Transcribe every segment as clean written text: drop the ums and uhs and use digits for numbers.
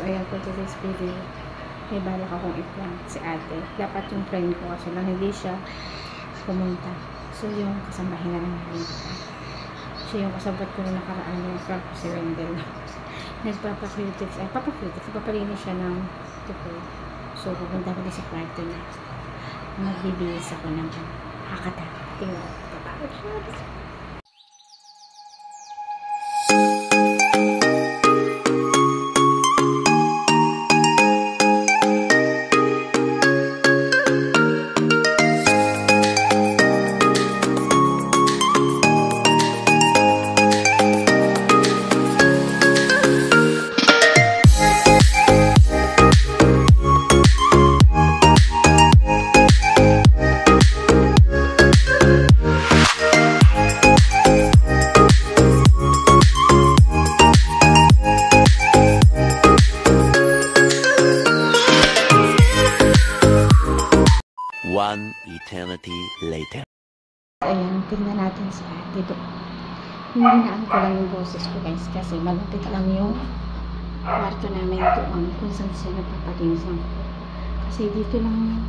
ayan for today's video. May balak akong i-prank si ate. Dapat yung friend ko kasi lang hindi siya pumunta. So yung kasambahin na lang natin. Siya yung kasabat ko na nakaraan yung prank ko si Wendell. Nagpapakritix, papalinis siya ng tuko. So pupunta ko sa kwarto niya. Magbibihis ako ng hakata. Tingnan ko. Papakit siya. One eternity later. Ayan, tingnan natin si ate doon. Hinaan ko lang yung boses ko guys kasi malapit lang yung kwarto namin doon kung saan siya nagpapalinis ng kuko. Kasi dito lang yan.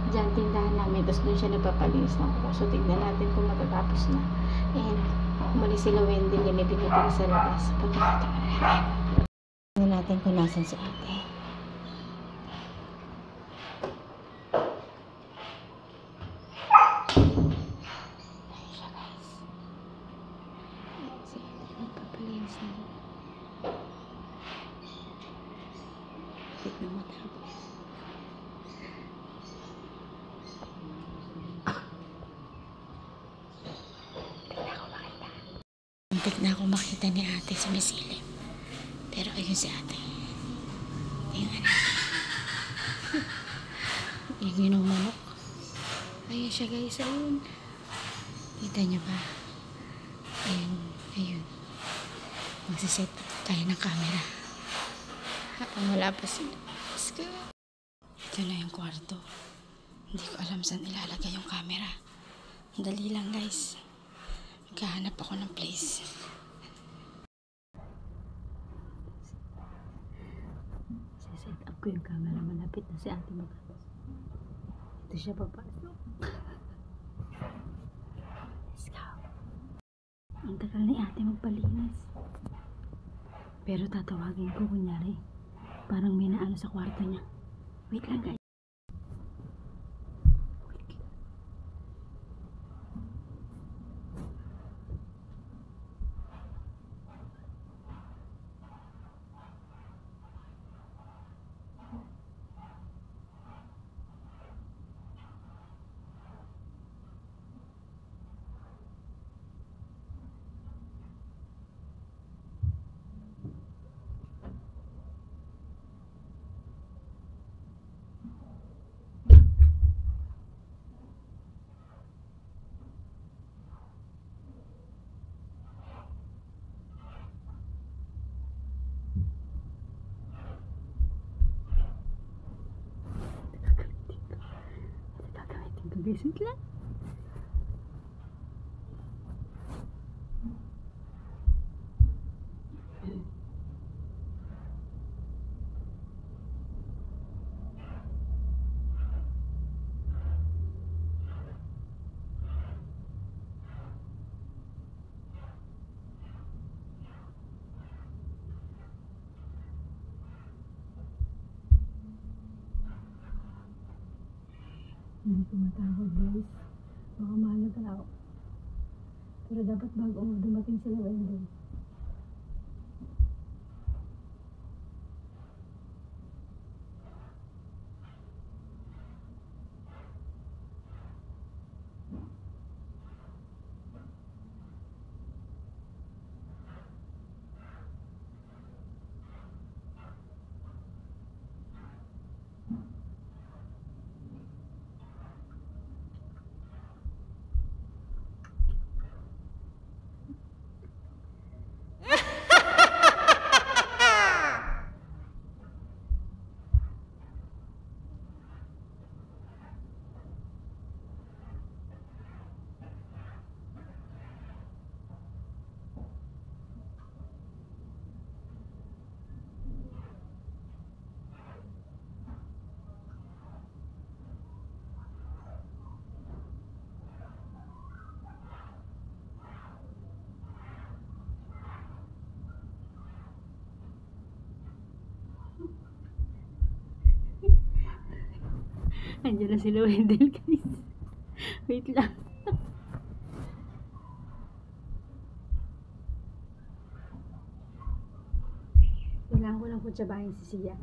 Diyan tindahan namin tapos doon siya nagpapalinis ng kuko. So tingnan natin kung matatapos na. And umalis sila Wendy niya may binibili sa labas. Pagkakita ka natin. Tingnan natin kung nasan si ate. Tignan mo tapos. Muntik na ako makita ni ate sa misilip. Pero ayun si ate. Tingnan natin. Yung ng manok. Ayun siya guys. Ayun. Kita niyo ba? Ayun. Ayun. Magsiset tayo ng camera. Habang wala pa sila. Let's go. Ito na yung kwarto. Hindi ko alam saan ilalagay yung camera. Dali lang guys. Maghahanap ako ng place. Set up ko yung camera. Malapit na si ate magkakos. Ito siya papasok. Let's go. Ang tagal ni ate magpalinis. Pero tatawagin ko kunyari. Parang may naano sa kwarto niya. Wait lang guys. Guys, lang. Hindi tumatawag guys. Baka mahal ako. Pero dapat bago dumating sila Wendy. Andiyan na sila Wendell, guys. Wait lang. Kailangan ko lang po tsabahin si Sia.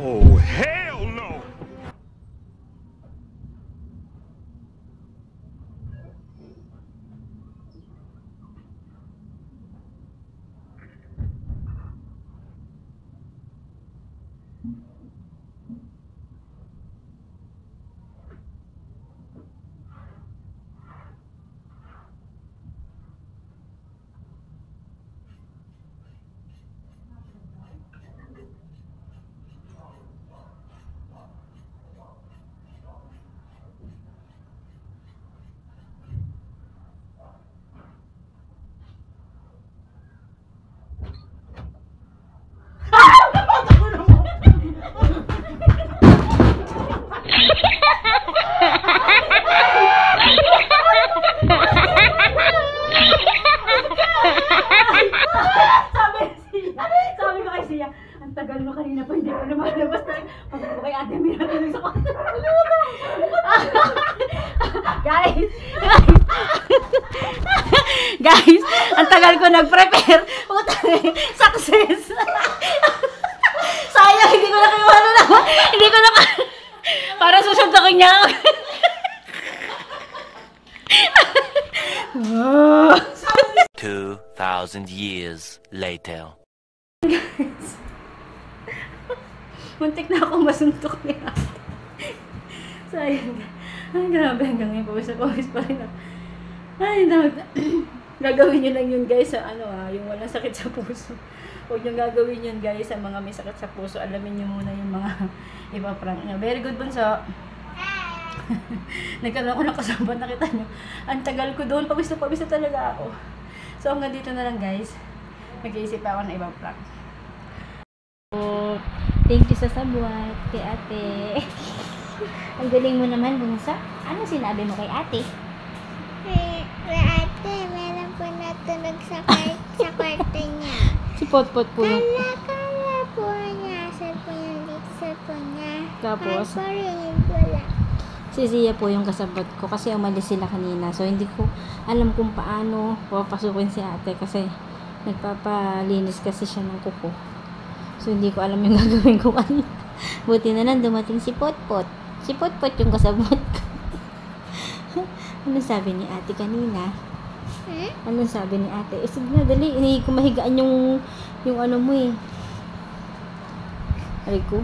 Oh, hell no! Sabi ko kay Sia, ang tagal mo kanina pa, hindi ko lumalabas na pag kay ate may natulog sa kwarto. Guys, ang tagal ko nag-prepare. Success. Sayang, hindi ko na hindi ko na para susuntokin niya. 2,000 years later. Muntik na ako masuntok niya. Sayang. Ay, grabe. Hanggang ngayon, pawis pa rin ako. Ay, gagawin nyo lang yun, guys, sa yung walang sakit sa puso. Huwag nyo gagawin yun, guys, sa mga may sakit sa puso. Alamin nyo muna yung mga ipaprank nyo. Very good, Bunso. Nagkaroon ako ng kasama, nakita nyo. Ang tagal ko doon, pawis na talaga ako. So, hanggang dito na lang, guys. Mag-iisip ako ng ibang prank. So, thank you sa sabwat kay ate. Ang galing mo naman, Bunso. Ano sinabi mo kay ate? Ate, meron po natunog sa kwarto niya. Si Potpot po yung... Kala po niya, cellphone niya. Tapos? Parinig ko lang. Si Zia po yung kasabot ko kasi umalis sila kanina. So, hindi ko alam kung paano papasukin si ate kasi nagpapalinis kasi siya ng kuko. So, hindi ko alam yung gagawin ko kanina. Buti na lang dumating si Potpot. Si Potpot yung kasabot ko. Ano sabi ni ate kanina? Anong sabi ni ate? Sige na, dali. Hindi ko mahigaan yung ano mo eh. Aray ko.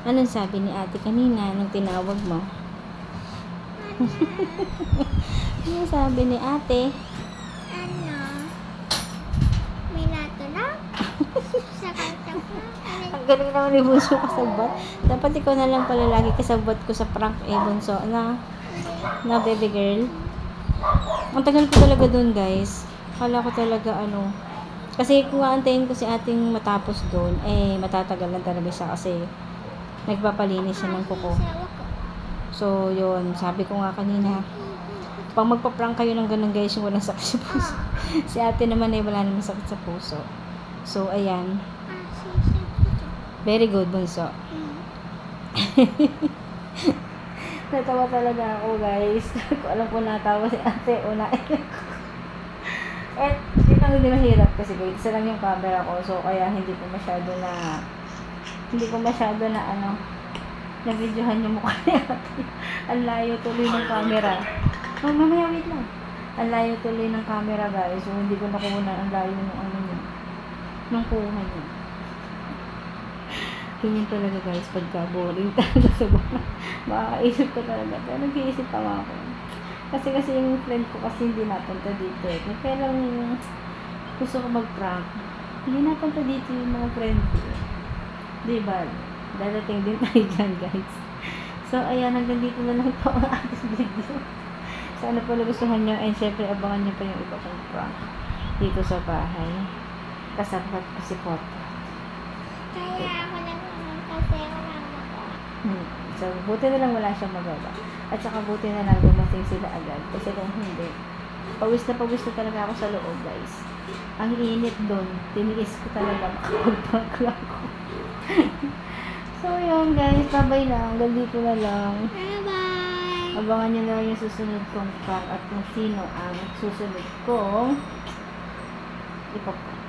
Anong sabi ni ate kanina nung tinawag mo? Ano sabi ni ate? Ano? May natunog? Sa kwarto ko? Ang galing naman ni Bunso kasabot. Dapat ikaw na lang pala lagi kasabot ko sa prank Bunso. Na baby girl. Ang tagal ko talaga dun, guys. Kala ko talaga kasi kung aantayin ko si ating matapos dun, matatagal lang talaga siya kasi nagpapalinis siya ng kuko. So, yun. Sabi ko nga kanina, pag magpa-prank kayo ng ganun, guys, yung walang sakit sa puso. Si ate naman wala naman sakit sa puso. So, ayan. Very good, Bunso. Natawa talaga ako, guys. Kung alam ko natawa si ate, dito hindi mahirap kasi guys, isa lang yung camera ko. So, kaya hindi ko masyado na na-videohan yung mukha ni ate. Ang layo tuloy ng camera. Oh, mamaya, wait lang. Ang layo tuloy ng camera, guys. So, hindi ko nakuha ang layo ng nung kuha niya. Ganyan talaga, guys, pagka boring talaga sa bahay. Makakaisip ko talaga. Pero nag-iisip pa nga ako. Kasi yung friend ko kasi hindi napunta dito. Kaya lang gusto ko mag-prank. Hindi napunta dito yung mga friend ko. Diba? Dadating din tayo dyan, guys. So, ayan, hanggang dito na lang ito ang ating video. Sana po nagustuhan nyo. And syempre, abangan nyo pa yung iba kong prank dito sa bahay. Kasabot ko si Poto. Kaya ako nagmamang kasi wala magawa. So, buti na lang wala siyang magawa. At saka buti na lang dumating sila agad. Kasi kung hindi, pawis na talaga ako sa loob, guys. Ang init doon. Tiniis ko talaga makapag-prank ako. So, yun guys. Bye-bye na. Hanggang dito na lang. Bye-bye! Abangan nyo na lang yung susunod kong prank at kung sino ang susunod kong ipaprank.